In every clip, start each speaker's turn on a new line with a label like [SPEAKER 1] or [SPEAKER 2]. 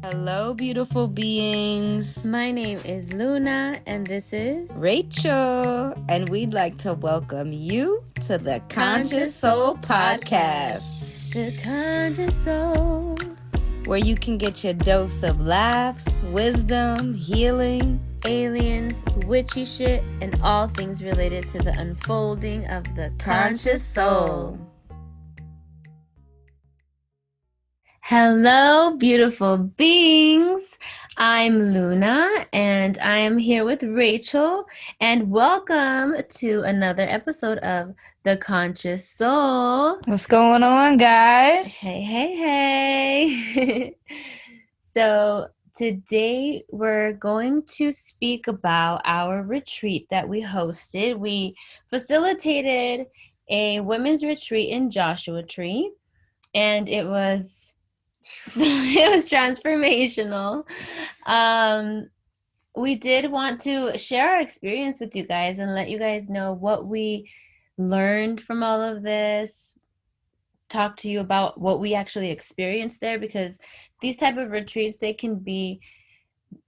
[SPEAKER 1] Hello, beautiful beings.
[SPEAKER 2] My name is Luna, and this is
[SPEAKER 1] Rachel, and we'd like to welcome you to the Conscious Soul Podcast,
[SPEAKER 2] The Conscious Soul,
[SPEAKER 1] where you can get your dose of laughs, wisdom, healing,
[SPEAKER 2] aliens, witchy shit, and all things related to the unfolding of the conscious soul. Hello, beautiful beings. I'm Luna, and I am here with Rachel, and welcome to another episode of The Conscious Soul.
[SPEAKER 1] What's going on, guys?
[SPEAKER 2] Hey. So today we're going to speak about our retreat that we hosted. We facilitated a women's retreat in Joshua Tree, and it was transformational. We did want to share our experience with you guys and let you guys know what we learned from all of this, talk to you about what we actually experienced there, because these type of retreats, they can be,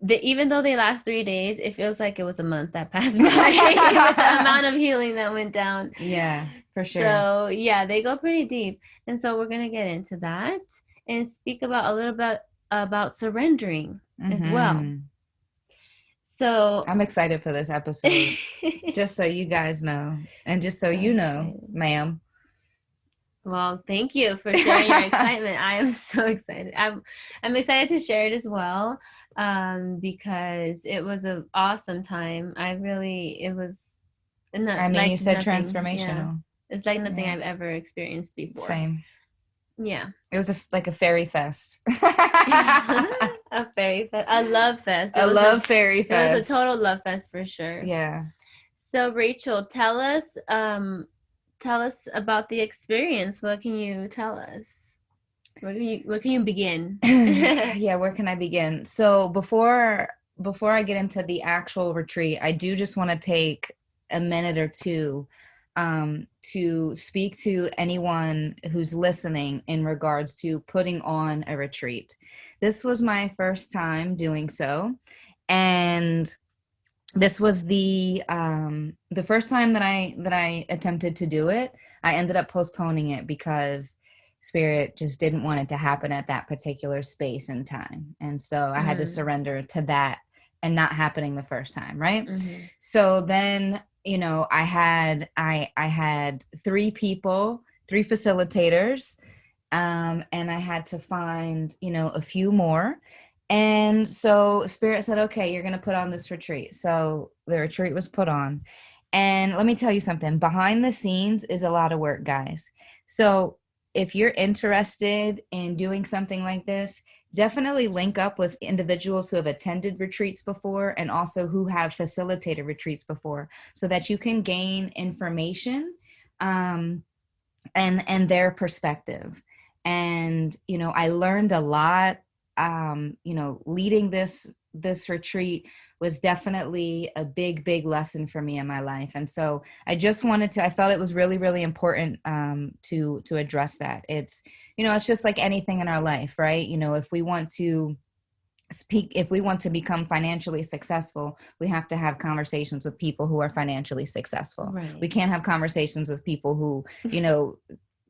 [SPEAKER 2] even though they last 3 days, it feels like it was a month that passed by with the amount of healing that went down.
[SPEAKER 1] Yeah, for sure.
[SPEAKER 2] So yeah, they go pretty deep, and so we're gonna get into that and speak about a little bit about surrendering as well. So
[SPEAKER 1] I'm excited for this episode, just so you guys know, and just so you know, ma'am.
[SPEAKER 2] Well, thank you for sharing your excitement. I am so excited. I'm excited to share it as well, because it was an awesome time. It was.
[SPEAKER 1] You said transformational.
[SPEAKER 2] Yeah. It's like nothing I've ever experienced before.
[SPEAKER 1] Same.
[SPEAKER 2] Yeah.
[SPEAKER 1] It was like a fairy fest.
[SPEAKER 2] A fairy fest. A love fest.
[SPEAKER 1] Fairy fest.
[SPEAKER 2] It was a total love fest for sure.
[SPEAKER 1] Yeah.
[SPEAKER 2] So Rachel, tell us about the experience. What can you tell us? Where can you begin?
[SPEAKER 1] Yeah, where can I begin? So before I get into the actual retreat, I do just want to take a minute or two to speak to anyone who's listening in regards to putting on a retreat. This was my first time doing so, and this was the first time that I attempted to do it. I ended up postponing it because Spirit just didn't want it to happen at that particular space and time, and so I had to surrender to that and not happening the first time, right?
[SPEAKER 2] Mm-hmm.
[SPEAKER 1] So then, I had 3 people, 3 facilitators, and I had to find, a few more. And so Spirit said, okay, you're going to put on this retreat. So the retreat was put on. And let me tell you something, behind the scenes is a lot of work, guys. So if you're interested in doing something like this, definitely link up with individuals who have attended retreats before and also who have facilitated retreats before, so that you can gain information and their perspective. And, I learned a lot. Leading this retreat was definitely a big lesson for me in my life. And so I felt it was really, really important to address that. It's just like anything in our life, right? If we want to become financially successful, we have to have conversations with people who are financially successful.
[SPEAKER 2] Right.
[SPEAKER 1] We can't have conversations with people who,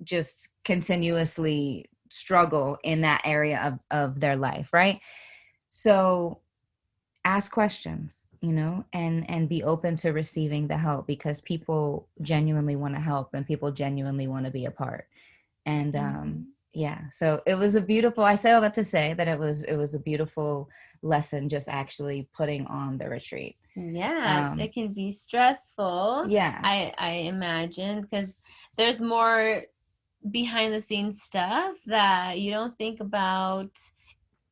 [SPEAKER 1] just continuously struggle in that area of their life, right? So ask questions, and be open to receiving the help, because people genuinely want to help and people genuinely want to be a part. And yeah, so it was I say all that to say that it was a beautiful lesson, just actually putting on the retreat.
[SPEAKER 2] Yeah, it can be stressful.
[SPEAKER 1] Yeah.
[SPEAKER 2] I imagine, because there's more behind the scenes stuff that you don't think about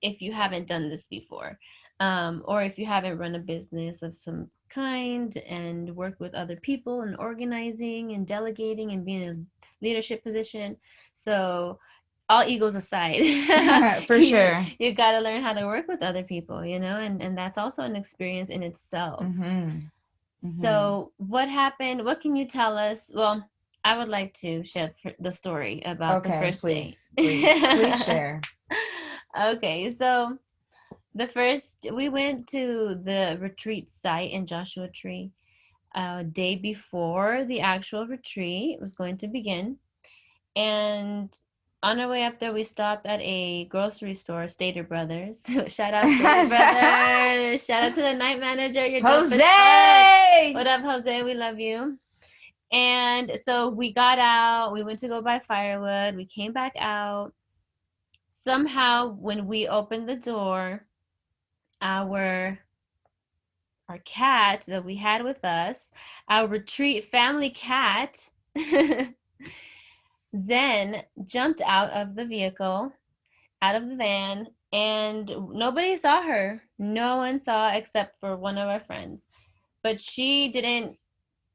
[SPEAKER 2] if you haven't done this before, or if you haven't run a business of some kind and worked with other people and organizing and delegating and being in a leadership position. So all egos aside,
[SPEAKER 1] for sure,
[SPEAKER 2] you got to learn how to work with other people, and that's also an experience in itself. So what happened? What can you tell us? Well, I would like to share the story about the first day.
[SPEAKER 1] Please share.
[SPEAKER 2] Okay, so We went to the retreat site in Joshua Tree a day before the actual retreat was going to begin. And on our way up there, we stopped at a grocery store, Stater Brothers. Shout out Stater Brothers. Shout out to the night manager. You're dope as fuck.
[SPEAKER 1] Jose.
[SPEAKER 2] What up, Jose? We love you. And so we got out. We went to go buy firewood. We came back out. Somehow, when we opened the door, our our cat that we had with us, our retreat family cat, Zen, jumped out of the vehicle, out of the van, and nobody saw her. No one saw except for one of our friends. But she didn't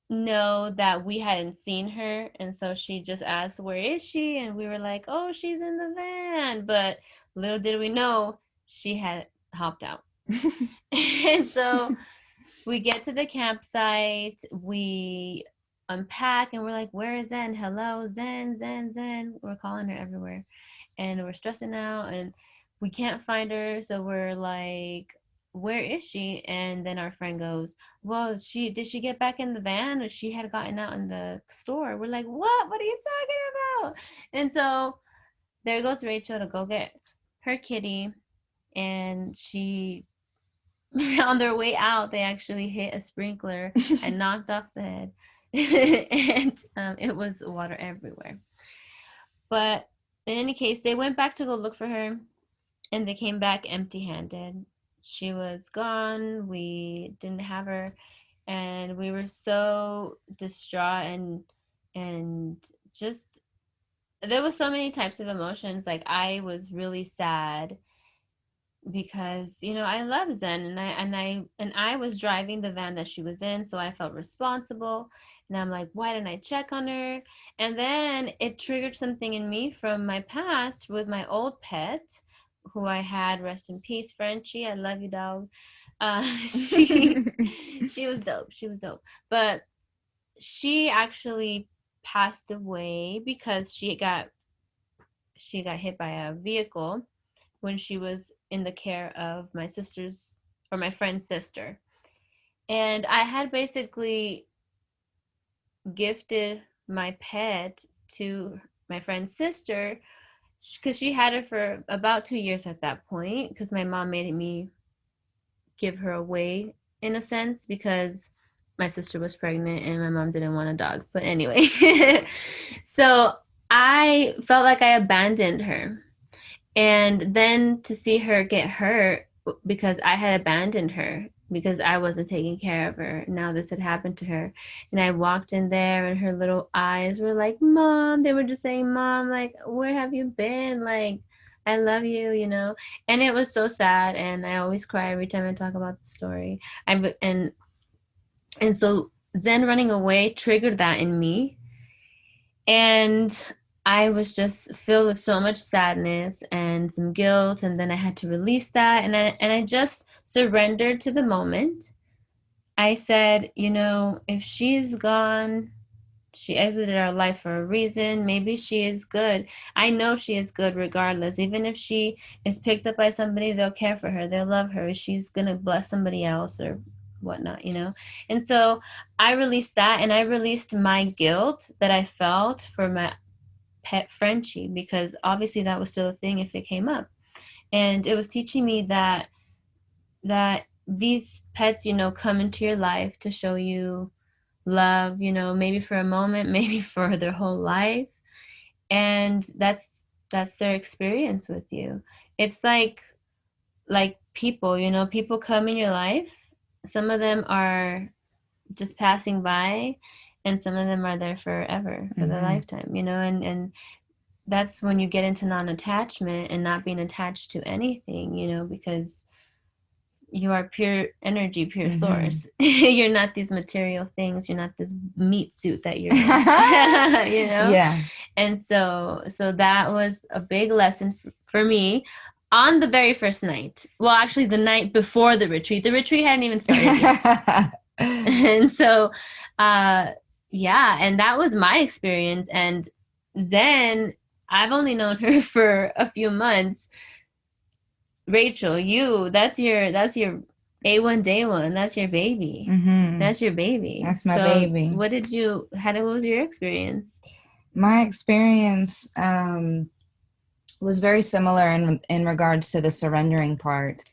[SPEAKER 2] know that we hadn't seen her, and so she just asked, "Where is she?" And we were like, "Oh, she's in the van." But little did we know she had hopped out. And so we get to the campsite, we unpack, and we're like, "Where is Zen? Hello, Zen, Zen, Zen." We're calling her everywhere, and we're stressing out, and we can't find her. So we're like, "Where is she?" And then our friend goes, "Well, she get back in the van, or she had gotten out in the store." We're like, "What? What are you talking about?" And so there goes Rachel to go get her kitty, and she on their way out, they actually hit a sprinkler and knocked off the head. And it was water everywhere. But in any case, they went back to go look for her, and they came back empty handed. She was gone. We didn't have her. And we were so distraught, and just there was so many types of emotions. Like I was really sad because I love Zen, and I was driving the van that she was in, so I felt responsible. And I'm like, why didn't I check on her? And then it triggered something in me from my past with my old pet, who I had, rest in peace, Frenchie. I love you, dog. She was dope. She was dope. But she actually passed away because she got hit by a vehicle when she was in the care of my sister's or my friend's sister. And I had basically gifted my pet to my friend's sister because she had her for about 2 years at that point, because my mom made me give her away in a sense because my sister was pregnant and my mom didn't want a dog. But anyway, so I felt like I abandoned her. And then to see her get hurt because I had abandoned her because I wasn't taking care of her. Now this had happened to her. And I walked in there and her little eyes were like, "Mom." They were just saying, "Mom, like, where have you been? Like, I love you." And it was so sad. And I always cry every time I talk about the story. And so Zen running away triggered that in me. And I was just filled with so much sadness and some guilt, and then I had to release that, and I just surrendered to the moment. I said, if she's gone, she exited our life for a reason. Maybe she is good. I know she is good regardless. Even if she is picked up by somebody, they'll care for her. They'll love her. She's going to bless somebody else or whatnot. And so I released that, and I released my guilt that I felt for my pet Frenchie, because obviously that was still a thing if it came up. And it was teaching me that these pets, come into your life to show you love, maybe for a moment, maybe for their whole life. And that's their experience with you. It's like people, people come in your life. Some of them are just passing by, and some of them are there forever, for their lifetime, and that's when you get into non-attachment and not being attached to anything, because you are pure energy, pure source. You're not these material things. You're not this meat suit that you're in.
[SPEAKER 1] Yeah.
[SPEAKER 2] And so that was a big lesson for me on the very first night. Well, actually the night before the retreat. The retreat hadn't even started yet. And so yeah, and that was my experience. And Zen, I've only known her for a few months. Rachel, that's your A1 day one. That's your baby.
[SPEAKER 1] Mm-hmm.
[SPEAKER 2] That's your baby.
[SPEAKER 1] That's my
[SPEAKER 2] So
[SPEAKER 1] baby.
[SPEAKER 2] what was your experience?
[SPEAKER 1] My experience was very similar in regards to the surrendering part.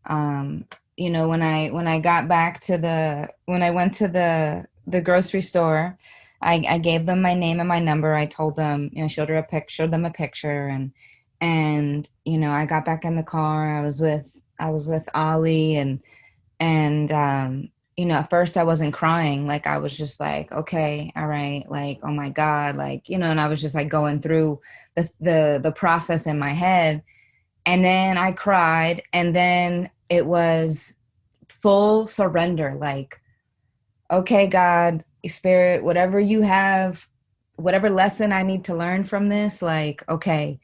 [SPEAKER 1] Um, when I got back to when I went to the grocery store, I gave them my name and my number. I told them, showed them a picture, and I got back in the car. I was with Ollie, and at first I wasn't crying. Like, I was just like, okay, all right, like, oh my God, like, and I was just like going through the process in my head. And then I cried, and then it was full surrender. Like, okay, God, Spirit, whatever you have, whatever lesson I need to learn from this, like, okay.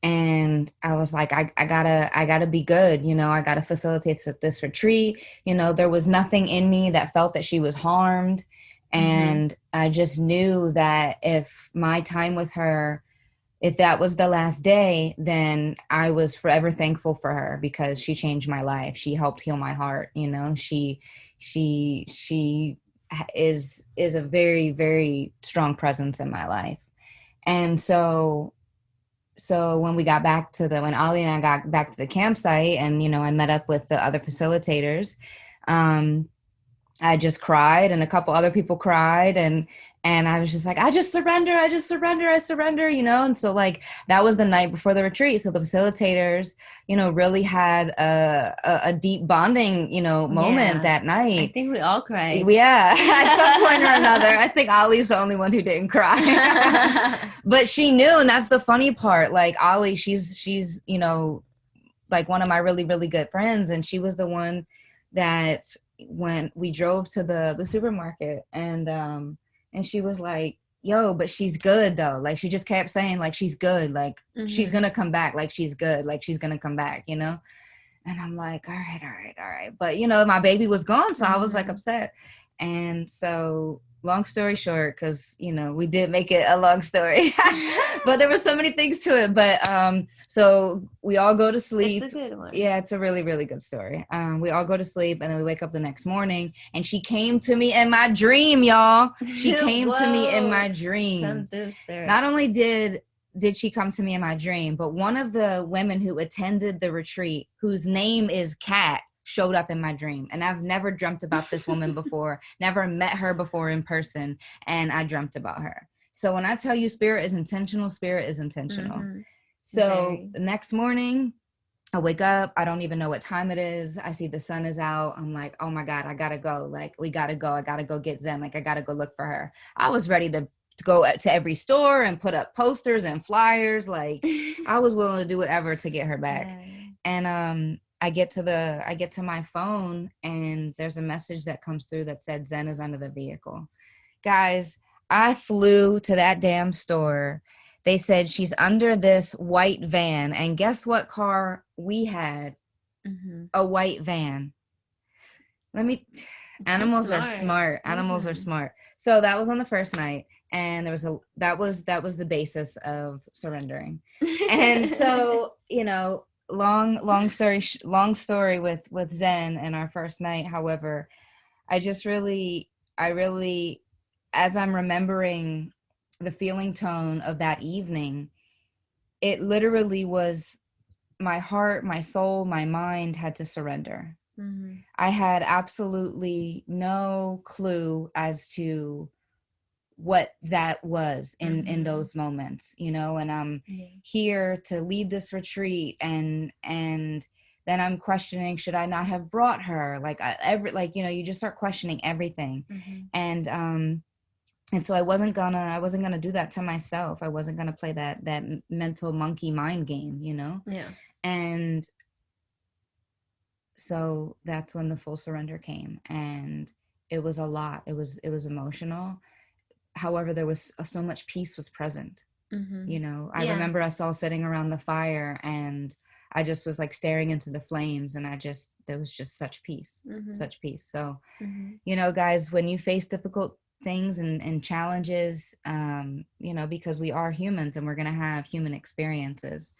[SPEAKER 1] And I was like, I gotta be good. I gotta facilitate this retreat. There was nothing in me that felt that she was harmed.
[SPEAKER 2] Mm-hmm.
[SPEAKER 1] And I just knew that if my time with her, if that was the last day, then I was forever thankful for her, because she changed my life. She helped heal my heart. She is a very, very strong presence in my life. And so when Ali and I got back to the campsite, and I met up with the other facilitators, um, I just cried, and a couple other people cried, and I was just like, I just surrender, I just surrender, I surrender, And so, like, that was the night before the retreat. So the facilitators, really had a deep bonding, moment
[SPEAKER 2] Yeah.
[SPEAKER 1] that
[SPEAKER 2] I
[SPEAKER 1] night.
[SPEAKER 2] think we all cried.
[SPEAKER 1] Yeah, at some point or another. I think Ollie's the only one who didn't cry. But she knew, and that's the funny part. Like, Ollie, she's like one of my really, really good friends, and she was the one that, when we drove to the supermarket, and she was like, yo, but she's good though. Like, she just kept saying, like, she's good, like, she's
[SPEAKER 2] Mm-hmm.
[SPEAKER 1] gonna come back, like, she's good, like, she's gonna come back. And I'm like, all right, all right, all right. But my baby was gone, so I was like
[SPEAKER 2] Mm-hmm.
[SPEAKER 1] upset. And so, long story short, because we did make it a long story, but there were so many things to it. But so we all go to
[SPEAKER 2] It's
[SPEAKER 1] sleep.
[SPEAKER 2] a good one.
[SPEAKER 1] Yeah, it's a really, really good story. We all go to sleep, and then we wake up the next morning, and she came to me in my dream, y'all. She came to me in
[SPEAKER 2] Whoa.
[SPEAKER 1] my
[SPEAKER 2] Come
[SPEAKER 1] dream.
[SPEAKER 2] through, spirit.
[SPEAKER 1] Not only did she come to me in my dream, but one of the women who attended the retreat, whose name is Kat, showed up in my dream. And I've never dreamt about this woman before, never met her before in person, and I dreamt about her. So when I tell you spirit is intentional, spirit is intentional.
[SPEAKER 2] Mm-hmm.
[SPEAKER 1] So
[SPEAKER 2] Very.
[SPEAKER 1] the next morning, I wake up. I don't even know what time it is. I see the sun is out. I'm like, oh my God, I gotta go. Like, we gotta go. I gotta go get Zen. Like, I gotta go look for her. I was ready to go to every store and put up posters and flyers. Like, I was willing to do whatever to get her back.
[SPEAKER 2] Yeah.
[SPEAKER 1] And I get to my phone, and there's a message that comes through that said Zen is under the vehicle. Guys, I flew to that damn store. They said she's under this white van. And guess what car we had?
[SPEAKER 2] Mm-hmm.
[SPEAKER 1] A white van. Let me
[SPEAKER 2] So
[SPEAKER 1] Animals are
[SPEAKER 2] smart.
[SPEAKER 1] smart. Animals are
[SPEAKER 2] Mm-hmm.
[SPEAKER 1] smart. So that was on the first night, and that was the basis of surrendering. And so, long story with Zen and our first night. However, I really, as I'm remembering the feeling tone of that evening, it literally was my heart, my soul, my mind had to surrender.
[SPEAKER 2] Mm-hmm.
[SPEAKER 1] I had absolutely no clue as to what that was in
[SPEAKER 2] Mm-hmm.
[SPEAKER 1] those moments, and I'm
[SPEAKER 2] Yeah.
[SPEAKER 1] here to lead this retreat, and then I'm questioning, should I not have brought her? Like, you just start questioning everything.
[SPEAKER 2] Mm-hmm.
[SPEAKER 1] And so I wasn't gonna do that to myself. I wasn't gonna play that mental monkey mind game.
[SPEAKER 2] Yeah.
[SPEAKER 1] And so that's when the full surrender came, and it was a lot. It was emotional. However, there was so much peace was present.
[SPEAKER 2] Mm-hmm.
[SPEAKER 1] I
[SPEAKER 2] Yeah.
[SPEAKER 1] remember us all sitting around the fire, and I just was like staring into the flames, and there was just such peace,
[SPEAKER 2] Mm-hmm.
[SPEAKER 1] such peace. So,
[SPEAKER 2] Mm-hmm.
[SPEAKER 1] guys, when you face difficult things and challenges, because we are humans and we're going to have human experiences,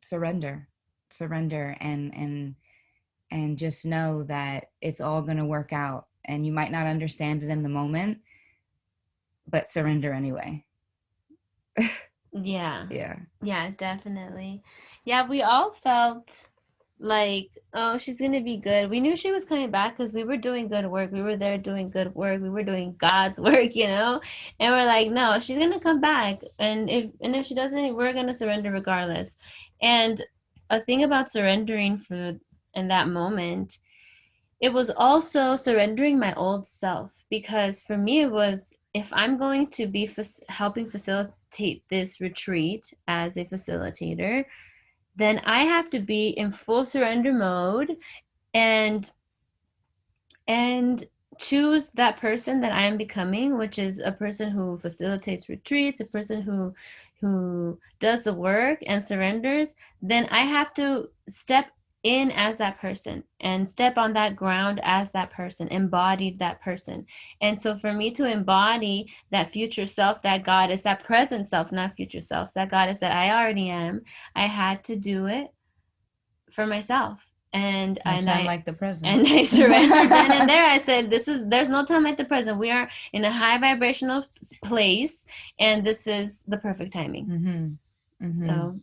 [SPEAKER 1] surrender. surrender, and just know that it's all going to work out, and you might not understand it in the moment, but surrender anyway.
[SPEAKER 2] Yeah.
[SPEAKER 1] Yeah.
[SPEAKER 2] Yeah, definitely. Yeah, we all felt like, oh, she's gonna be good. We knew she was coming back because we were doing good work. We were there doing good work. We were doing God's work, you know? And we're like, no, she's gonna come back. And if she doesn't, we're gonna surrender regardless. And a thing about surrendering for in that moment, it was also surrendering my old self, because for me it was, if I'm going to be helping facilitate this retreat as a facilitator, then I have to be in full surrender mode, and and choose that person that I am becoming, which is a person who facilitates retreats, a person who does the work and surrenders. Then I have to step in as that person and step on that ground as that person, embody that person. And so for me to embody that future self, that goddess, that present self, not future self, that goddess that I already am, I had to do it for myself. and
[SPEAKER 1] No
[SPEAKER 2] and
[SPEAKER 1] time
[SPEAKER 2] I
[SPEAKER 1] like the present.
[SPEAKER 2] and I surrendered then and there. I said, there's no time like the present. We are in a high vibrational place, and this is the perfect timing.
[SPEAKER 1] Mm-hmm. Mm-hmm.
[SPEAKER 2] So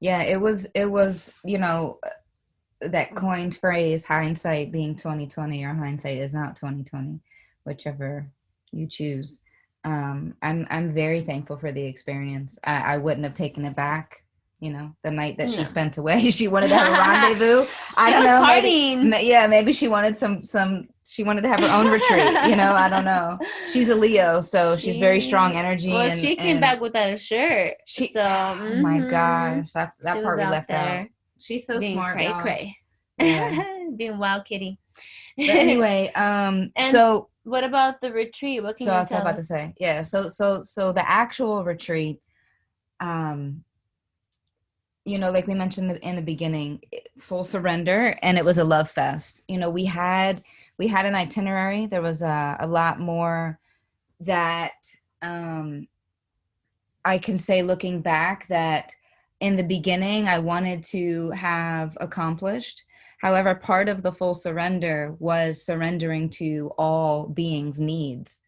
[SPEAKER 1] Yeah, it was, that coined phrase, hindsight being 2020, or hindsight is not 2020, whichever you choose. I'm very thankful for the experience. I wouldn't have taken it back. The night that she
[SPEAKER 2] no.
[SPEAKER 1] spent away, she wanted to have a rendezvous. I
[SPEAKER 2] She
[SPEAKER 1] don't
[SPEAKER 2] was
[SPEAKER 1] know,
[SPEAKER 2] partying.
[SPEAKER 1] yeah, maybe she wanted she wanted to have her own retreat. I don't know. She's a Leo, so she's very strong energy,
[SPEAKER 2] Well,
[SPEAKER 1] and
[SPEAKER 2] she came back without a shirt.
[SPEAKER 1] she,
[SPEAKER 2] So
[SPEAKER 1] oh my gosh,
[SPEAKER 2] she
[SPEAKER 1] that
[SPEAKER 2] was
[SPEAKER 1] part we
[SPEAKER 2] out
[SPEAKER 1] left out.
[SPEAKER 2] there
[SPEAKER 1] She's so
[SPEAKER 2] being
[SPEAKER 1] smart,
[SPEAKER 2] cray
[SPEAKER 1] y'all.
[SPEAKER 2] cray.
[SPEAKER 1] Yeah.
[SPEAKER 2] Being wild kitty.
[SPEAKER 1] But anyway,
[SPEAKER 2] And what about the retreat? What can
[SPEAKER 1] so I
[SPEAKER 2] you
[SPEAKER 1] was
[SPEAKER 2] tell
[SPEAKER 1] about to
[SPEAKER 2] us?
[SPEAKER 1] say, yeah. So the actual retreat, um, like we mentioned in the beginning, full surrender, and it was a love fest. We had an itinerary. There was a lot more that I can say, looking back, that in the beginning I wanted to have accomplished. However, part of the full surrender was surrendering to all beings' needs.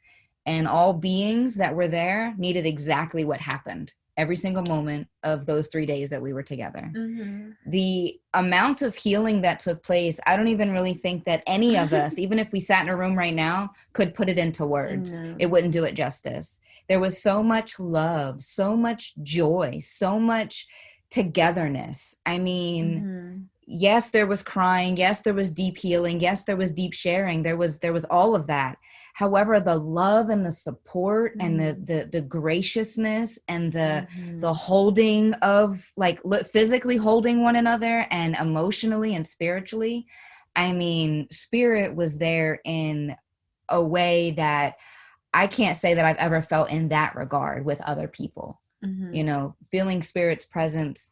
[SPEAKER 1] And all beings that were there needed exactly what happened every single moment of those 3 days that we were together.
[SPEAKER 2] Mm-hmm.
[SPEAKER 1] The amount of healing that took place, I don't even really think that any of us, even if we sat in a room right now, could put it into words.
[SPEAKER 2] No.
[SPEAKER 1] It wouldn't do it justice. There was so much love, so much joy, so much togetherness. I mean,
[SPEAKER 2] Mm-hmm.
[SPEAKER 1] yes, there was crying. Yes, there was deep healing. Yes, there was deep sharing. There was all of that. However, the love and the support and the graciousness and the holding of, like, physically holding one another, and emotionally and spiritually, I mean, spirit was there in a way that I can't say that I've ever felt in that regard with other people. Feeling spirit's presence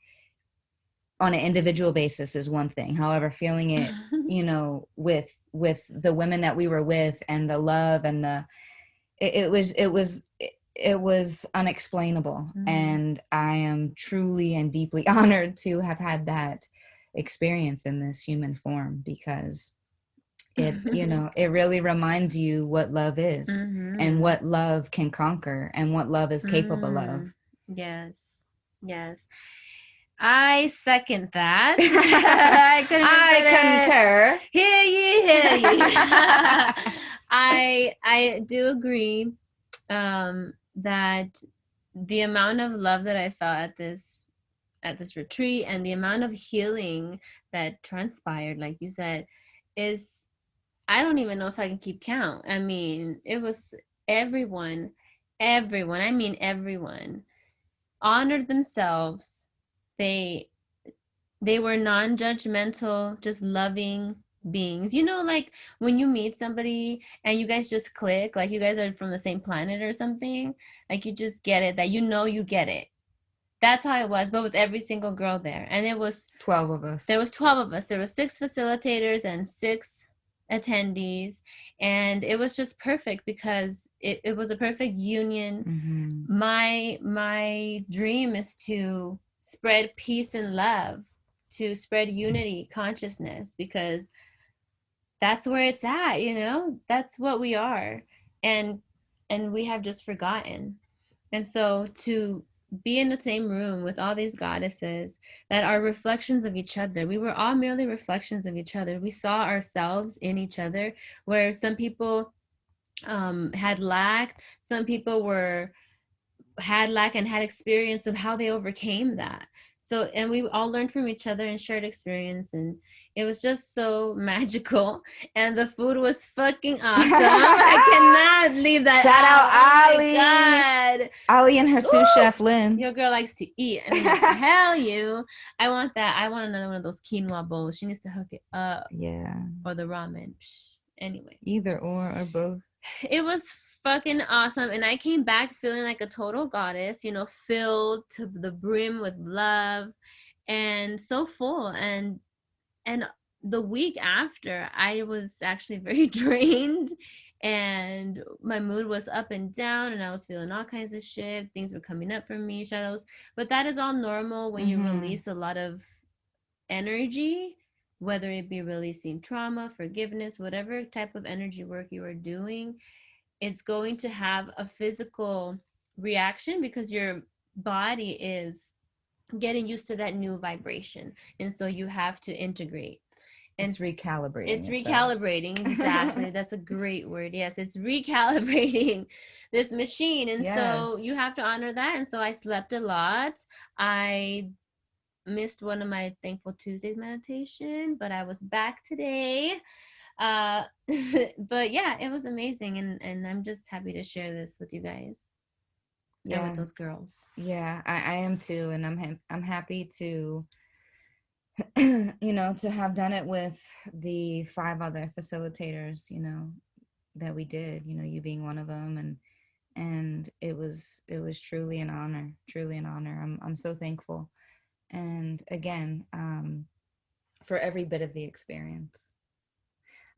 [SPEAKER 1] on an individual basis is one thing. However, feeling it, with the women that we were with, and the love, and it was unexplainable. And I am truly and deeply honored to have had that experience in this human form, because it really reminds you what love is, and what love can conquer, and what love is capable of.
[SPEAKER 2] Yes. Yes. I second that. I couldn't
[SPEAKER 1] I concur.
[SPEAKER 2] Hear ye, hear ye. I do agree that the amount of love that I felt at this retreat, and the amount of healing that transpired, like you said, is, I don't even know if I can keep count. I mean, it was everyone, I mean everyone honored themselves. They were non-judgmental, just loving beings. Like when you meet somebody and you guys just click, like you guys are from the same planet or something, like you just get it, that you get it. That's how it was, but with every single girl there. And it was
[SPEAKER 1] 12 of us.
[SPEAKER 2] There was 12 of us. There were 6 facilitators and 6 attendees, and it was just perfect because it was a perfect union. My dream is to spread peace and love to spread unity, consciousness, because that's where it's at, you know? That's what we are. And we have just forgotten. And so to be in the same room with all these goddesses that are reflections of each other. We were all merely reflections of each other. We saw ourselves in each other, where some people had lack, some people had lack and had experience of how they overcame that. So, and we all learned from each other and shared experience, and it was just so magical. And the food was fucking awesome. I cannot leave that
[SPEAKER 1] Shout
[SPEAKER 2] out.
[SPEAKER 1] out
[SPEAKER 2] Oh
[SPEAKER 1] Ali.
[SPEAKER 2] my God.
[SPEAKER 1] Ali and her sous chef Lynn.
[SPEAKER 2] Your girl likes to eat. And I'm like, hell you. I want that. I want another one of those quinoa bowls. She needs to hook it up.
[SPEAKER 1] Yeah.
[SPEAKER 2] Or the ramen. Anyway.
[SPEAKER 1] Either or both.
[SPEAKER 2] It was fucking awesome. And I came back feeling like a total goddess, you know, filled to the brim with love and so full. And the week after, I was actually very drained, and my mood was up and down, and I was feeling all kinds of shit. Things were coming up for me, shadows. But that is all normal when you release a lot of energy, whether it be releasing trauma, forgiveness, whatever type of energy work you are doing. It's going to have a physical reaction because your body is getting used to that new vibration, and so you have to integrate. And
[SPEAKER 1] it's recalibrating.
[SPEAKER 2] It's recalibrating. Exactly. That's a great word. Yes, it's recalibrating this machine. And so you have to honor that. And so I slept a lot. I missed one of my Thankful Tuesdays meditation, but I was back today. But yeah, it was amazing, and I'm just happy to share this with you guys. Yeah, and with those girls.
[SPEAKER 1] Yeah, I am too, and I'm happy to you know, to have done it with the 5 other facilitators, you know, that we did, you know, you being one of them, and it was truly an honor, I'm so thankful. And again, for every bit of the experience.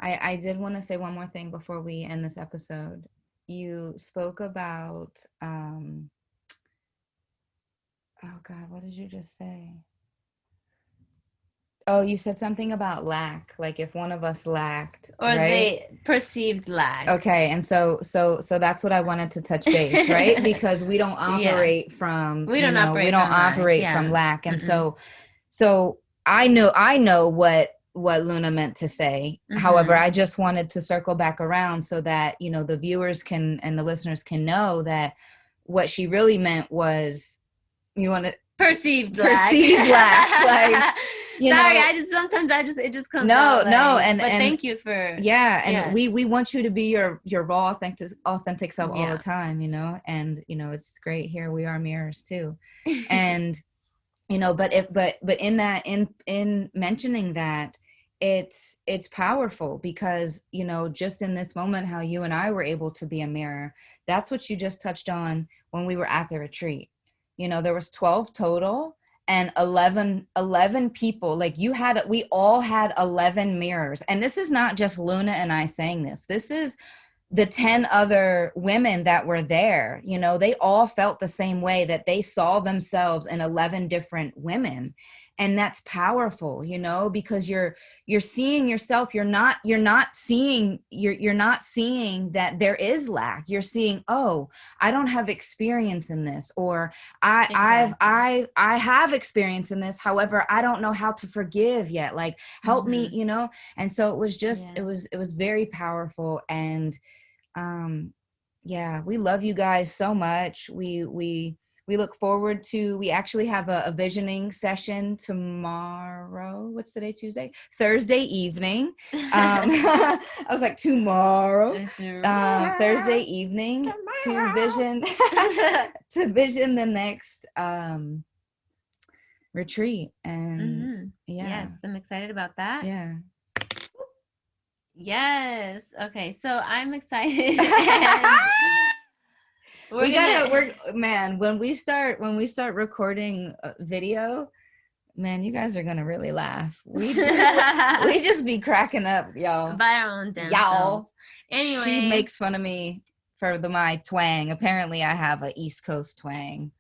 [SPEAKER 1] I did want to say one more thing before we end this episode. You spoke about oh God, what did you just say? Oh, you said something about lack, like if one of us lacked,
[SPEAKER 2] or
[SPEAKER 1] right?
[SPEAKER 2] they perceived lack.
[SPEAKER 1] Okay, and so that's what I wanted to touch base, right? Because we don't operate from
[SPEAKER 2] we don't
[SPEAKER 1] operate from lack, and so I know what Luna meant to say. However, I just wanted to circle back around so that, you know, the viewers can and the listeners can know that what she really meant was, you want to
[SPEAKER 2] perceived lack.
[SPEAKER 1] Like, you
[SPEAKER 2] sorry,
[SPEAKER 1] know,
[SPEAKER 2] it just comes out.
[SPEAKER 1] And
[SPEAKER 2] thank you for
[SPEAKER 1] and we want you to be your raw authentic self all the time, you know, and you know, it's great, here we are mirrors too. And you know, but in that, in mentioning that, it's powerful because, you know, just in this moment, how you and I were able to be a mirror, that's what you just touched on when we were at the retreat. You know, there was 12 total and 11 people. Like we all had 11 mirrors. And this is not just Luna and I saying this. This is the 10 other women that were there. You know, they all felt the same way, that they saw themselves in 11 different women. And that's powerful, you know, because you're seeing yourself. You're not seeing that there is lack. You're seeing, oh, I don't have experience in this, or I have experience in this. However, I don't know how to forgive yet. Like, help me, you know? And so it was just, it was very powerful. And we love you guys so much. We look forward to, we actually have a visioning session tomorrow. What's today? Tuesday? Thursday evening. I was like, tomorrow. Thursday evening to vision the next retreat. And
[SPEAKER 2] yes, I'm excited about that.
[SPEAKER 1] Yeah.
[SPEAKER 2] Yes. Okay, so I'm excited.
[SPEAKER 1] When we start recording video, man, you guys are gonna really laugh. We just be cracking up, y'all.
[SPEAKER 2] By our own damn selves.
[SPEAKER 1] Anyway, she makes fun of me for my twang. Apparently, I have an East Coast twang.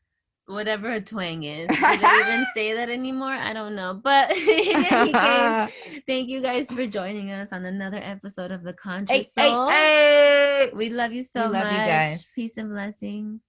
[SPEAKER 2] whatever a twang is. Do they even say that anymore? I don't know. But in any case, thank you guys for joining us on another episode of The Conscious
[SPEAKER 1] Hey, hey,
[SPEAKER 2] Soul.
[SPEAKER 1] hey!
[SPEAKER 2] We love you
[SPEAKER 1] We
[SPEAKER 2] so
[SPEAKER 1] love you
[SPEAKER 2] much.
[SPEAKER 1] guys.
[SPEAKER 2] Peace and blessings.